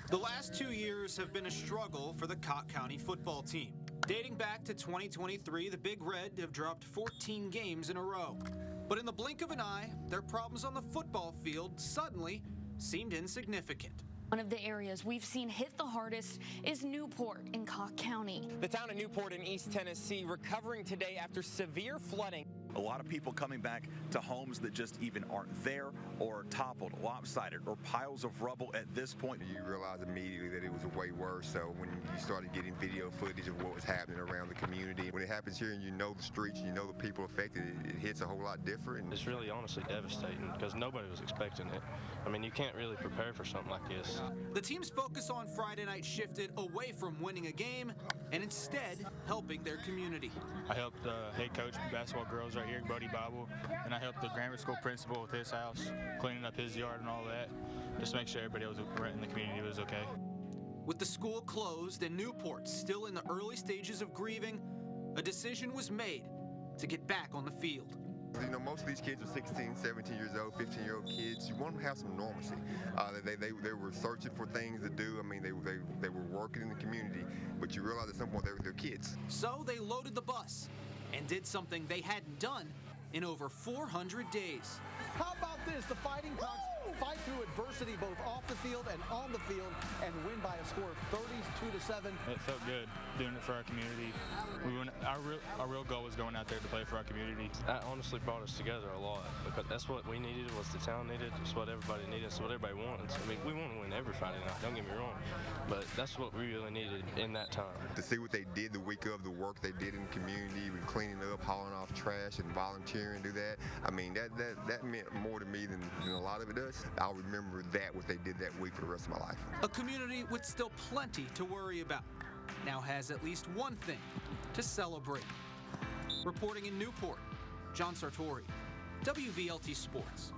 The last 2 years have been a struggle for the Cocke County football team. Dating back to 2023, the Big Red have dropped 14 games in a row. But in the blink of an eye, their problems on the football field suddenly seemed insignificant. One of the areas we've seen hit the hardest is Newport in Cocke County. The town of Newport in East Tennessee recovering today after severe flooding. A lot of people coming back to homes that just even aren't there or toppled, lopsided, or piles of rubble at this point. You realize immediately that it was way worse. So when you started getting video footage of what was happening around the community, when it happens here and you know the streets, you know the people affected, it hits a whole lot different. It's really honestly devastating because nobody was expecting it. I mean, you can't really prepare for something like this. The team's focus on Friday night shifted away from winning a game and instead helping their community. I helped the head coach of basketball girls right here, Brody Bible, and I helped the grammar school principal with his house, cleaning up his yard and all that, just to make sure everybody was in the community was okay. With the school closed and Newport still in the early stages of grieving, a decision was made to get back on the field. You know, most of these kids are 16, 17 years old, 15-year-old kids. You want them to have some normalcy. They were searching for things to do. I mean, they were working in the community, but you realize at some point they're kids. So they loaded the bus and did something they hadn't done in over 400 days. How about this? The Fighting Cocks fight through adversity both off the field and on the field and win by a score of 32-7. It felt good doing it for our community. Our real goal was going out there to play for our community. That honestly brought us together a lot because that's what we needed, what the town needed, it's what everybody needed, it's what everybody wants. I mean, we want to win every Friday night, don't get me wrong, but that's what we really needed in that time. To see what they did the week of, the work they did in the community, with cleaning up, hauling off trash, and volunteering, do that. I mean, that meant more to me than a lot of it does. I'll remember what they did that week for the rest of my life. A community with still plenty to worry about now has at least one thing to celebrate. Reporting in Newport, John Sartori, WVLT Sports.